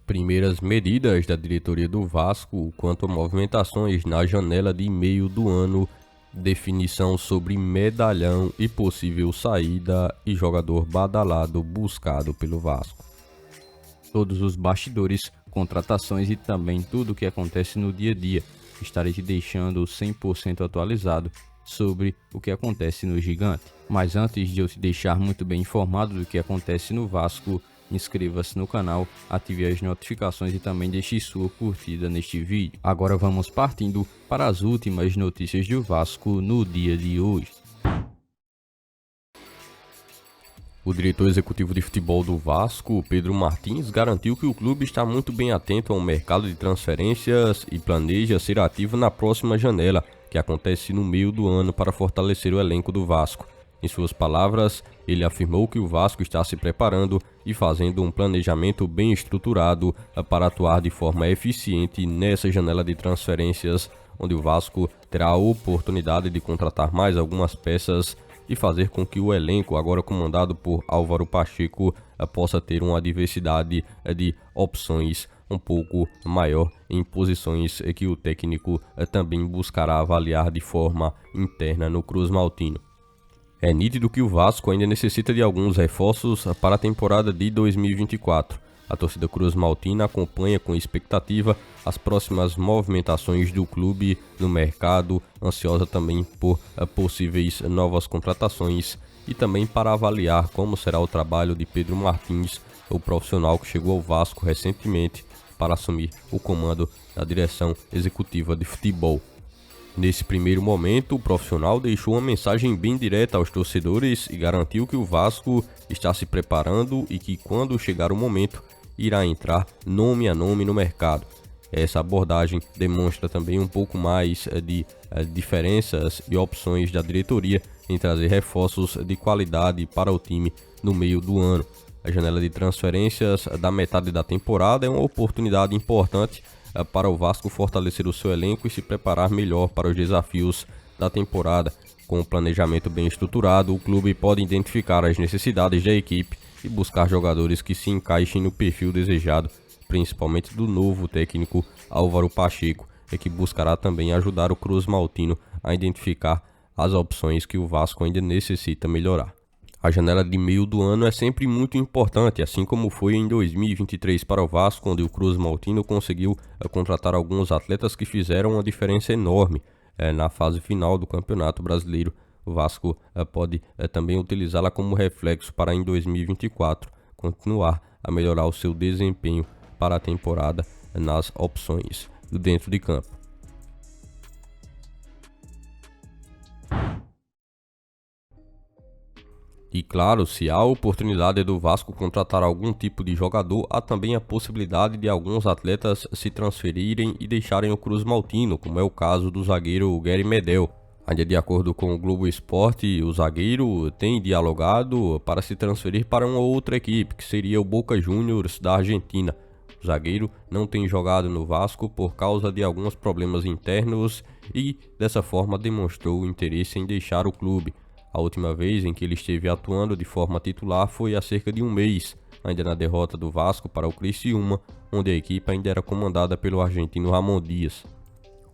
Primeiras medidas da diretoria do Vasco quanto a movimentações na janela de meio do ano, definição sobre medalhão e possível saída e jogador badalado buscado pelo Vasco. Todos os bastidores, contratações e também tudo o que acontece no dia a dia. Estarei te deixando 100% atualizado sobre o que acontece no Gigante. Mas antes de eu te deixar muito bem informado do que acontece no Vasco, inscreva-se no canal, ative as notificações e também deixe sua curtida neste vídeo. Agora vamos partindo para as últimas notícias do Vasco no dia de hoje. O diretor executivo de futebol do Vasco, Pedro Martins, garantiu que o clube está muito bem atento ao mercado de transferências e planeja ser ativo na próxima janela, que acontece no meio do ano, para fortalecer o elenco do Vasco. Em suas palavras, ele afirmou que o Vasco está se preparando e fazendo um planejamento bem estruturado para atuar de forma eficiente nessa janela de transferências, onde o Vasco terá a oportunidade de contratar mais algumas peças e fazer com que o elenco, agora comandado por Álvaro Pacheco, possa ter uma diversidade de opções um pouco maior em posições que o técnico também buscará avaliar de forma interna no Cruz Maltino. É nítido que o Vasco ainda necessita de alguns reforços para a temporada de 2024. A torcida Cruz Maltina acompanha com expectativa as próximas movimentações do clube no mercado, ansiosa também por possíveis novas contratações e também para avaliar como será o trabalho de Pedro Martins, o profissional que chegou ao Vasco recentemente para assumir o comando da direção executiva de futebol. Nesse primeiro momento, o profissional deixou uma mensagem bem direta aos torcedores e garantiu que o Vasco está se preparando e que, quando chegar o momento, irá entrar nome a nome no mercado. Essa abordagem demonstra também um pouco mais de diferenças e opções da diretoria em trazer reforços de qualidade para o time no meio do ano. A janela de transferências da metade da temporada é uma oportunidade importante para o Vasco fortalecer o seu elenco e se preparar melhor para os desafios da temporada. Com um planejamento bem estruturado, o clube pode identificar as necessidades da equipe e buscar jogadores que se encaixem no perfil desejado, principalmente do novo técnico Álvaro Pacheco, que buscará também ajudar o Cruz Maltino a identificar as opções que o Vasco ainda necessita melhorar. A janela de meio do ano é sempre muito importante, assim como foi em 2023 para o Vasco, onde o Cruz Maltino conseguiu contratar alguns atletas que fizeram uma diferença enorme na fase final do Campeonato Brasileiro. O Vasco pode também utilizá-la como reflexo para em 2024 continuar a melhorar o seu desempenho para a temporada nas opções dentro de campo. E claro, se há a oportunidade do Vasco contratar algum tipo de jogador, há também a possibilidade de alguns atletas se transferirem e deixarem o Cruz Maltino, como é o caso do zagueiro Gary Medel. Ainda de acordo com o Globo Esporte, o zagueiro tem dialogado para se transferir para uma outra equipe, que seria o Boca Juniors da Argentina. O zagueiro não tem jogado no Vasco por causa de alguns problemas internos e, dessa forma, demonstrou interesse em deixar o clube. A última vez em que ele esteve atuando de forma titular foi há cerca de um mês, ainda na derrota do Vasco para o Criciúma, onde a equipe ainda era comandada pelo argentino Ramon Dias.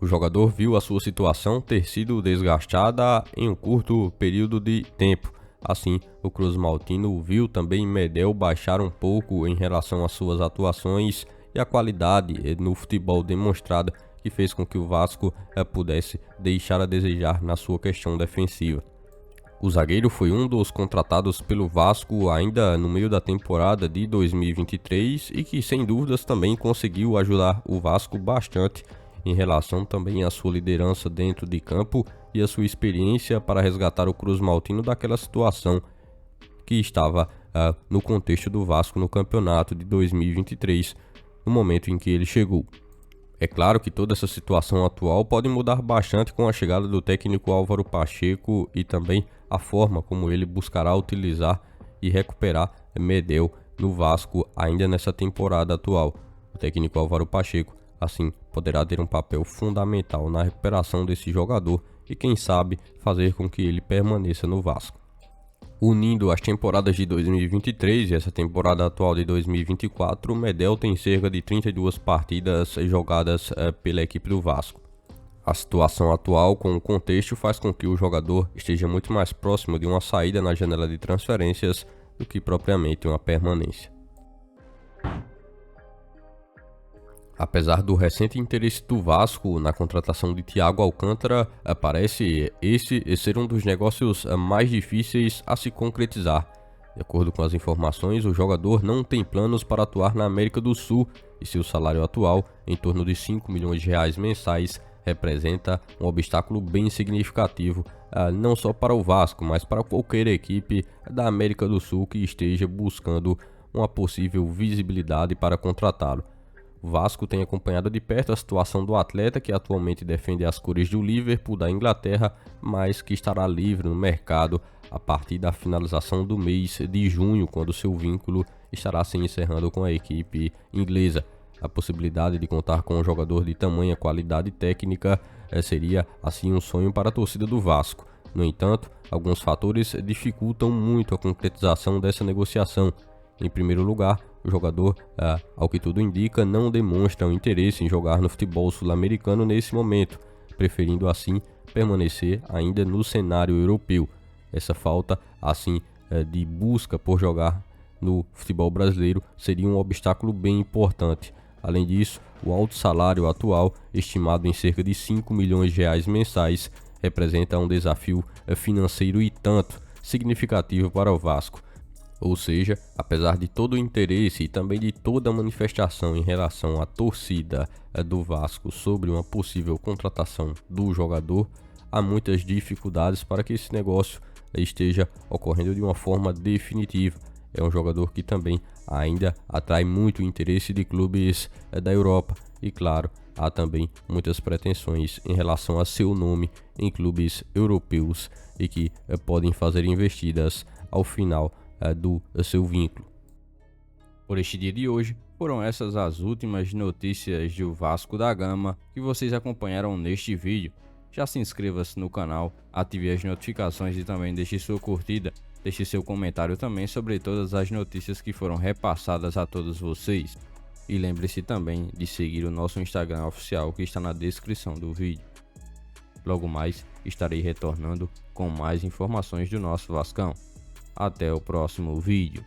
O jogador viu a sua situação ter sido desgastada em um curto período de tempo. Assim, o Cruz Maltino viu também Medel baixar um pouco em relação às suas atuações e a qualidade no futebol demonstrada, que fez com que o Vasco pudesse deixar a desejar na sua questão defensiva. O zagueiro foi um dos contratados pelo Vasco ainda no meio da temporada de 2023 e que sem dúvidas também conseguiu ajudar o Vasco bastante em relação também à sua liderança dentro de campo e a sua experiência para resgatar o Cruz Maltino daquela situação que estava no contexto do Vasco no campeonato de 2023, no momento em que ele chegou. É claro que toda essa situação atual pode mudar bastante com a chegada do técnico Álvaro Pacheco e também a forma como ele buscará utilizar e recuperar Medel no Vasco ainda nessa temporada atual. O técnico Álvaro Pacheco, assim, poderá ter um papel fundamental na recuperação desse jogador e, quem sabe, fazer com que ele permaneça no Vasco. Unindo as temporadas de 2023 e essa temporada atual de 2024, o Medel tem cerca de 32 partidas jogadas pela equipe do Vasco. A situação atual com o contexto faz com que o jogador esteja muito mais próximo de uma saída na janela de transferências do que propriamente uma permanência. Apesar do recente interesse do Vasco na contratação de Thiago Alcântara, parece esse ser um dos negócios mais difíceis a se concretizar. De acordo com as informações, o jogador não tem planos para atuar na América do Sul e seu salário atual, em torno de 5 milhões de reais mensais, representa um obstáculo bem significativo, não só para o Vasco, mas para qualquer equipe da América do Sul que esteja buscando uma possível visibilidade para contratá-lo. O Vasco tem acompanhado de perto a situação do atleta, que atualmente defende as cores do Liverpool da Inglaterra, mas que estará livre no mercado a partir da finalização do mês de junho, quando seu vínculo estará se encerrando com a equipe inglesa. A possibilidade de contar com um jogador de tamanha qualidade técnica seria assim um sonho para a torcida do Vasco. No entanto, alguns fatores dificultam muito a concretização dessa negociação. Em primeiro lugar, o jogador, ao que tudo indica, não demonstra um interesse em jogar no futebol sul-americano nesse momento, preferindo assim permanecer ainda no cenário europeu. Essa falta, assim, de busca por jogar no futebol brasileiro seria um obstáculo bem importante. Além disso, o alto salário atual, estimado em cerca de 5 milhões de reais mensais, representa um desafio financeiro e tanto significativo para o Vasco. Ou seja, apesar de todo o interesse e também de toda a manifestação em relação à torcida do Vasco sobre uma possível contratação do jogador, há muitas dificuldades para que esse negócio esteja ocorrendo de uma forma definitiva. É um jogador que também ainda atrai muito interesse de clubes da Europa e, claro, há também muitas pretensões em relação a seu nome em clubes europeus e que podem fazer investidas ao final do seu vínculo. Por este dia de hoje, foram essas as últimas notícias do Vasco da Gama que vocês acompanharam neste vídeo. Já se inscreva-se no canal, ative as notificações e também deixe sua curtida. Deixe seu comentário também sobre todas as notícias que foram repassadas a todos vocês. E lembre-se também de seguir o nosso Instagram oficial que está na descrição do vídeo. Logo mais estarei retornando com mais informações do nosso Vascão. Até o próximo vídeo.